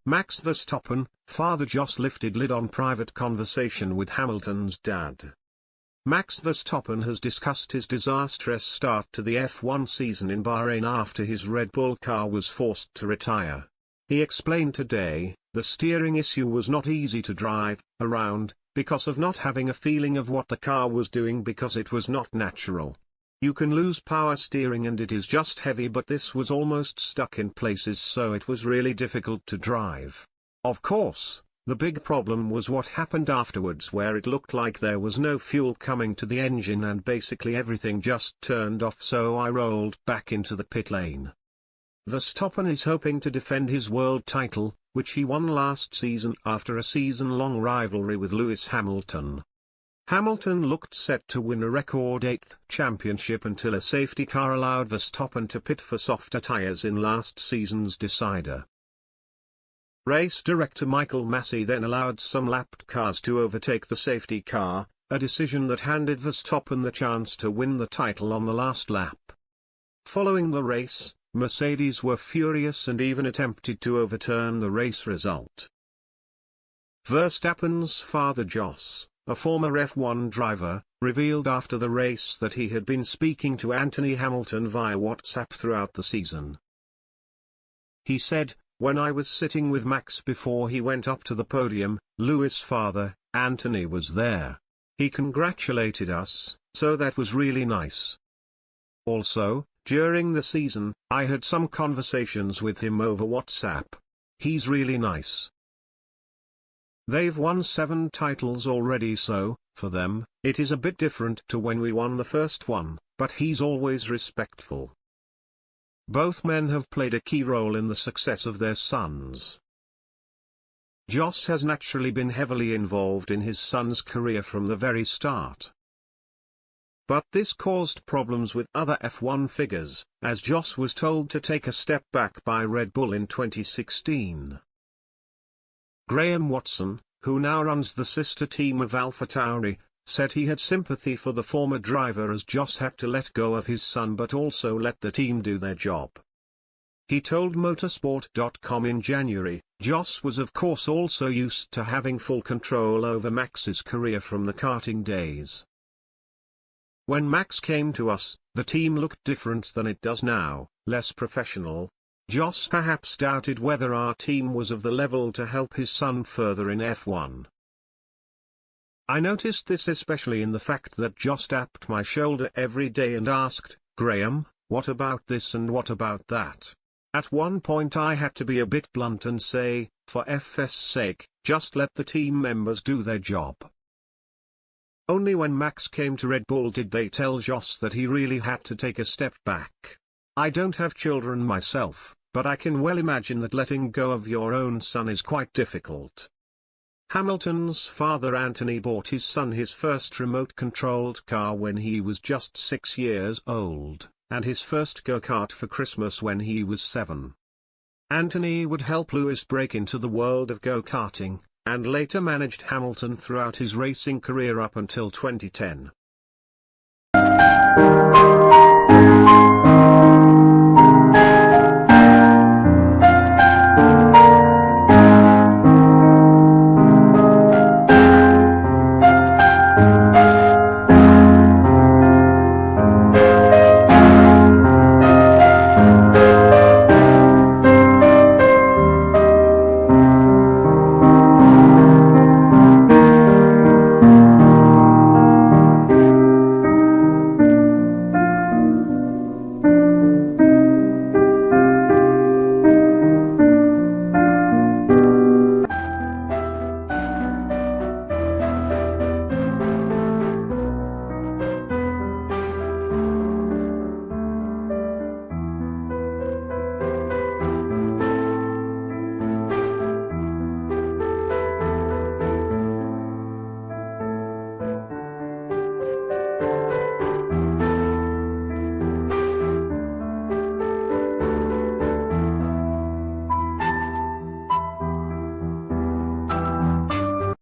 Max Verstappen, father Jos lifted lid on private conversation with Hamilton's dad. Max Verstappen has discussed his disastrous start to the F1 season in Bahrain after his Red Bull car was forced to retire. He explained today, the steering issue was not easy to drive around, because of not having a feeling of what the car was doing because it was not natural. You can lose power steering and it is just heavy, but this was almost stuck in places, so it was really difficult to drive. Of course, the big problem was what happened afterwards, where it looked like there was no fuel coming to the engine and basically everything just turned off, so I rolled back into the pit lane. Verstappen is hoping to defend his world title, which he won last season after a season-long rivalry with Lewis Hamilton. Hamilton looked set to win a record 8th championship until a safety car allowed Verstappen to pit for softer tyres in last season's decider. Race director Michael Massey then allowed some lapped cars to overtake the safety car, a decision that handed Verstappen the chance to win the title on the last lap. Following the race, Mercedes were furious and even attempted to overturn the race result. Verstappen's father Jos, a former F1 driver, revealed after the race that he had been speaking to Anthony Hamilton via WhatsApp throughout the season. He said, "When I was sitting with Max before he went up to the podium, Lewis' father, Anthony, was there. He congratulated us, so that was really nice. Also, during the season, I had some conversations with him over WhatsApp. He's really nice. They've won 7 titles already, so, for them, it is a bit different to when we won the first one, but he's always respectful." Both men have played a key role in the success of their sons. Jos has naturally been heavily involved in his son's career from the very start. But this caused problems with other F1 figures, as Jos was told to take a step back by Red Bull in 2016. Graham Watson, who now runs the sister team of AlphaTauri, said he had sympathy for the former driver as Jos had to let go of his son but also let the team do their job. He told Motorsport.com in January, Jos was of course also used to having full control over Max's career from the karting days. "When Max came to us, the team looked different than it does now, less professional. Jos perhaps doubted whether our team was of the level to help his son further in F1. I noticed this especially in the fact that Jos tapped my shoulder every day and asked, 'Graham, what about this and what about that?' At one point I had to be a bit blunt and say, for F's sake, just let the team members do their job." Only when Max came to Red Bull did they tell Jos that he really had to take a step back. "I don't have children myself, but I can well imagine that letting go of your own son is quite difficult." Hamilton's father Anthony bought his son his first remote-controlled car when he was just 6 years old, and his first go-kart for Christmas when he was 7. Anthony would help Lewis break into the world of go-karting, and later managed Hamilton throughout his racing career up until 2010.